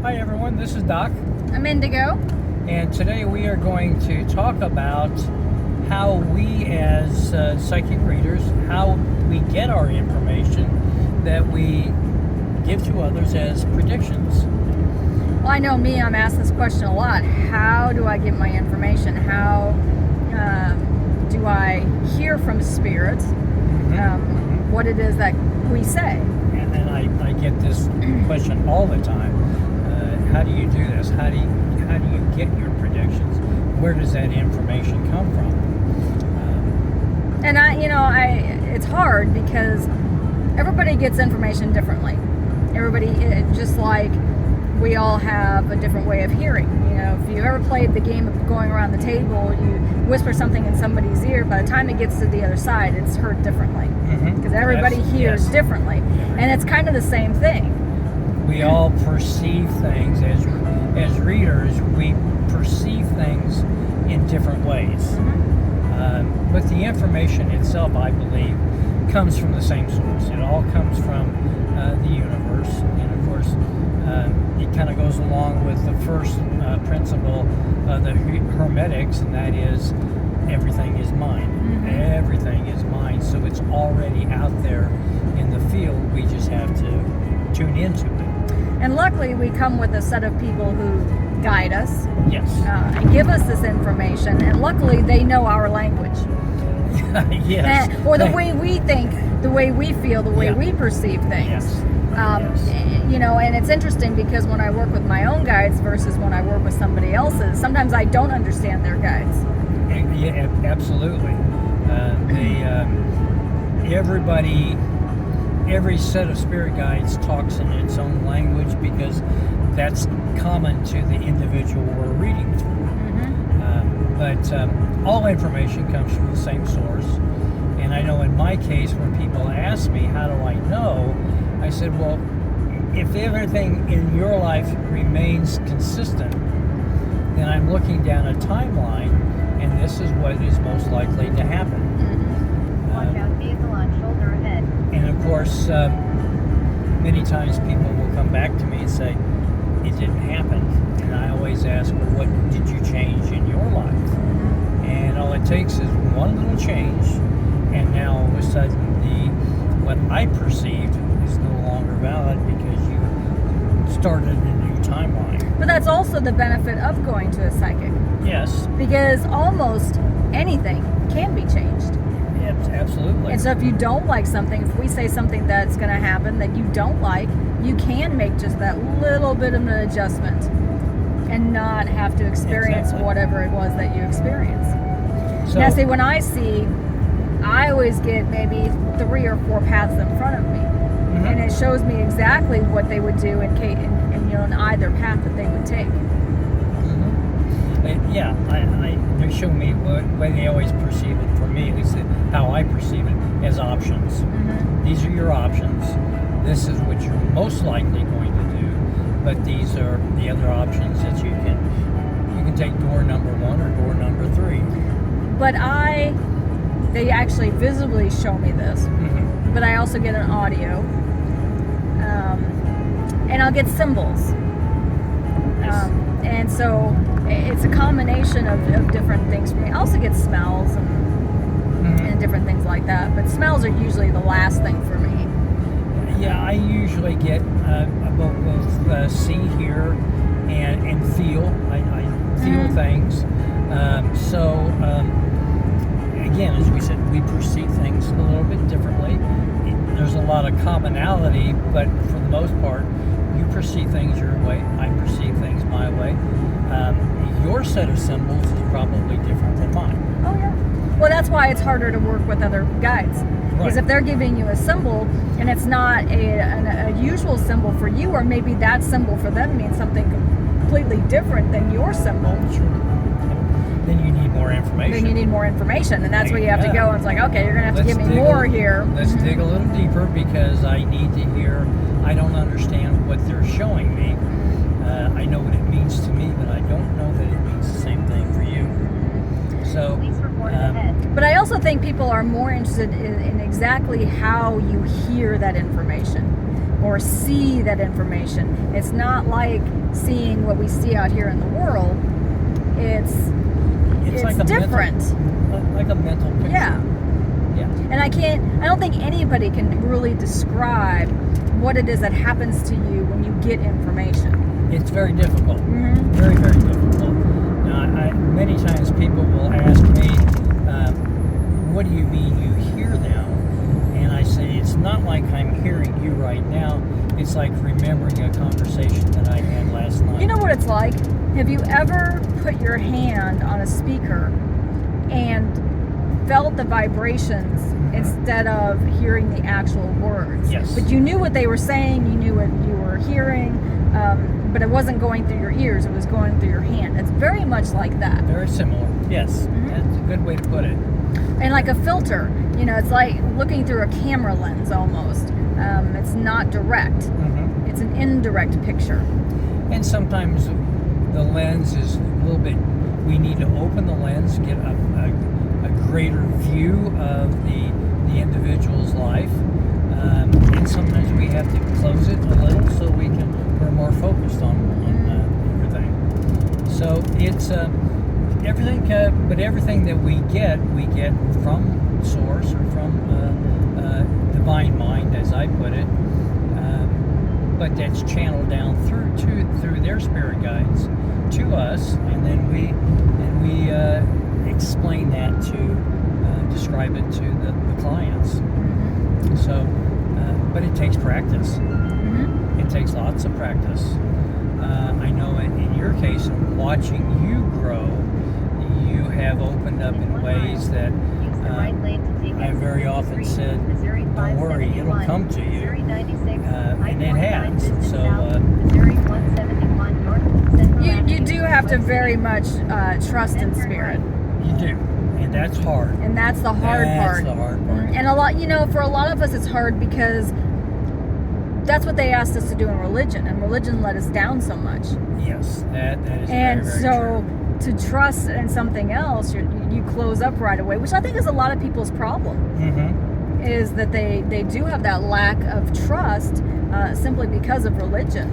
Hi everyone, this is Doc, I'm Indigo. and today we are going to talk about how we as psychic readers, how we get our information that we give to others as predictions. Well, I know me, I'm asked this question a lot. How do I get my information? How do I hear from spirits what it is that we say? And I get this question all the time. How do you do this? How do you get your predictions? Where does that information come from? And it's hard because everybody gets information differently. Everybody, just like we all have a different way of hearing. You know, if you ever played the game of going around the table, you whisper something in somebody's ear. By the time it gets to the other side, it's heard differently because everybody hears differently, and it's kind of the same thing. We all perceive things as readers. We perceive things in different ways, but the information itself, I believe, comes from the same source. It all comes from the universe, and of course, it kind of goes along with the first principle of the Hermetics, and that is everything is mind. Everything is mind, so it's already out there in the field. We just have to tune into it. And luckily, we come with a set of people who guide us, Yes. and give us this information. And luckily, they know our language, Yes. or the way we think, the way we feel, the way we perceive things. Yes. You know, and it's interesting because when I work with my own guides versus when I work with somebody else's, sometimes I don't understand their guides. Yeah, absolutely. Every set of spirit guides talks in its own language because that's common to the individual we're reading through. But all information comes from the same source. And I know in my case, when people ask me, how do I know? I said, well, if everything in your life remains consistent, then I'm looking down a timeline, and this is what is most likely to happen. Watch out, vehicle on shoulder ahead. And of course, many times people will come back to me and say, it didn't happen. And I always ask, well, what did you change in your life? And all it takes is one little change, and now all of a sudden what I perceived is no longer valid because you started a new timeline. But that's also the benefit of going to a psychic, Yes, because almost anything can be changed. absolutely. And so if you don't like something, if we say something that's going to happen that you don't like, you can make just that little bit of an adjustment and not have to experience whatever it was that you experienced. So, Now, see, when I see, I always get maybe 3 or 4 paths in front of me, and it shows me exactly what they would do in either path that they would take. They show me what way they always perceive it. For me, at least how I perceive it, as options. These are your options. This is what you're most likely going to do, but these are the other options that you can take door number 1 or door number 3. But they actually visibly show me this, but I also get an audio, and I'll get symbols. And so it's a combination of different things for me. I also get smells and different things like that, but smells are usually the last thing for me. Yeah, I usually get both see, hear, and feel. I feel things. Again, as we said, we perceive things a little bit differently. There's a lot of commonality, but for the most part, you perceive things your way, I perceive things my way. Your set of symbols is probably different than mine. Oh, yeah. Well, that's why it's harder to work with other guides. Because if they're giving you a symbol and it's not a usual symbol for you, or maybe that symbol for them means something completely different than your symbol. Sure. Then you need more information. And that's where you have to go. And it's like, okay, you're going to have to give me more here. Let's dig a little deeper, because I need to hear. I don't understand what they're showing me. I know what it means to me, but I don't know that it means the same thing for you. So, Police report ahead. but I also think people are more interested in exactly how you hear that information. or see that information. It's not like seeing what we see out here in the world. It's like a different. like a mental picture. Yeah. Yeah. And I don't think anybody can really describe what it is that happens to you when you get information. It's very difficult. Mm-hmm. Very, very difficult. Now, many times people will ask me, what do you mean you hear them? And I say, it's not like I'm hearing you right now. It's like remembering a conversation that I had last night. You know what it's like? Have you ever put your hand on a speaker and felt the vibrations instead of hearing the actual words? Yes. But you knew what they were saying, you knew what you were hearing, but it wasn't going through your ears, it was going through your hand. It's very much like that. Very similar. Yes. Mm-hmm. That's a good way to put it. And like a filter, it's like looking through a camera lens almost. It's not direct. Mm-hmm. It's an indirect picture. And sometimes the lens is a little bit, we need to open the lens, get a greater view of the individual's life. And sometimes we have to close it a little so we're more focused on everything. So it's everything, but everything that we get from Source or from Divine Mind, as I put it. But that's channeled down through their spirit guides to us, and then we explain that describe it to the clients. So, but it takes practice. Mm-hmm. It takes lots of practice. I know in your case, watching you grow, you have opened up in ways that I very often said, don't worry, it'll come to you. And it has. So you do have to very much trust in spirit. you do. And that's hard. And that's the hard part. That's the hard part. And a lot, for a lot of us, it's hard because that's what they asked us to do in religion, and religion let us down so much. Yes, that is And very, very so true. to trust in something else, you close up right away, which I think is a lot of people's problem. Mm-hmm. Is that they do have that lack of trust simply because of religion.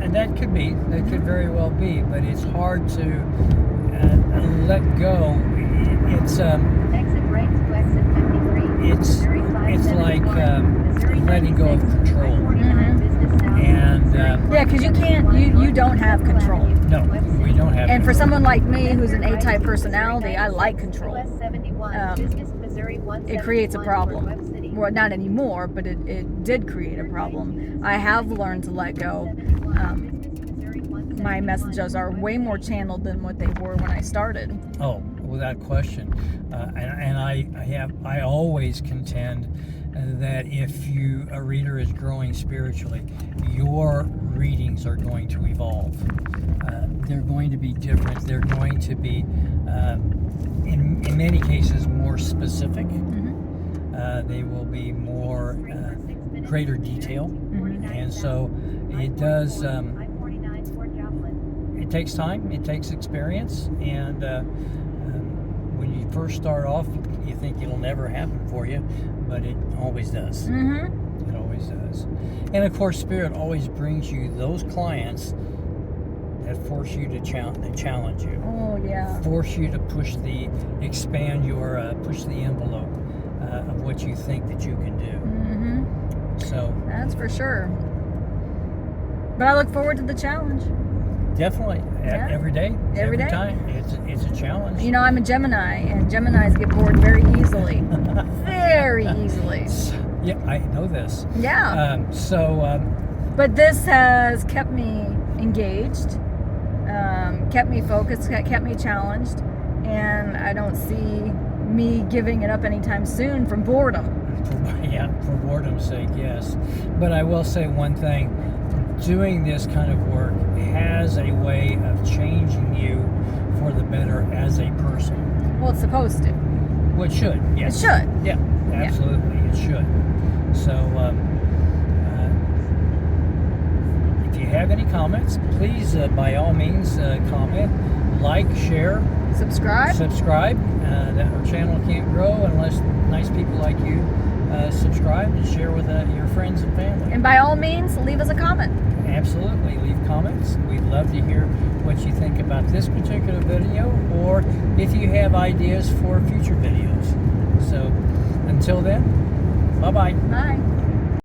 And that could very well be, but it's hard to let go. It's Exit right to exit 53. it's like letting go of control. And Yeah, because you don't have control. no, we don't have. And for someone like me, who's an A-type personality, I like control. It creates a problem. Well, not anymore, but it did create a problem. I have learned to let go. My messages are way more channeled than what they were when I started. Oh, without question. And I always contend that if a reader is growing spiritually, your readings are going to evolve. They're going to be different. They're going to be, in many cases, more specific. Mm-hmm. They will be more greater detail. Mm-hmm. And so it does. It takes time. It takes experience. And when you first start off, you think it'll never happen for you, but it always does. Mm-hmm. It always does. And of course, Spirit always brings you those clients that force you to challenge you. Oh, yeah. Force you to push the envelope of what you think that you can do. Mm-hmm. So That's for sure. But I look forward to the challenge. definitely, Yeah. every day, Every day. time, it's a challenge. I'm a Gemini, and Geminis get bored very easily. Very easily. Yeah, I know this. Yeah. But this has kept me engaged, kept me focused, kept me challenged, and I don't see me giving it up anytime soon from boredom. For boredom's sake, yes. But I will say one thing. Doing this kind of work has a way of changing you for the better as a person. Well, it's supposed to. Well, it should, yes. It should. Yeah, absolutely, it should. So, if you have any comments, please, by all means, comment, like, share, Subscribe. subscribe. That our channel can't grow unless nice people like you subscribe and share with your friends and family. And by all means, leave us a comment. Absolutely. Leave comments. We'd love to hear what you think about this particular video, or if you have ideas for future videos. So until then, bye-bye. Bye.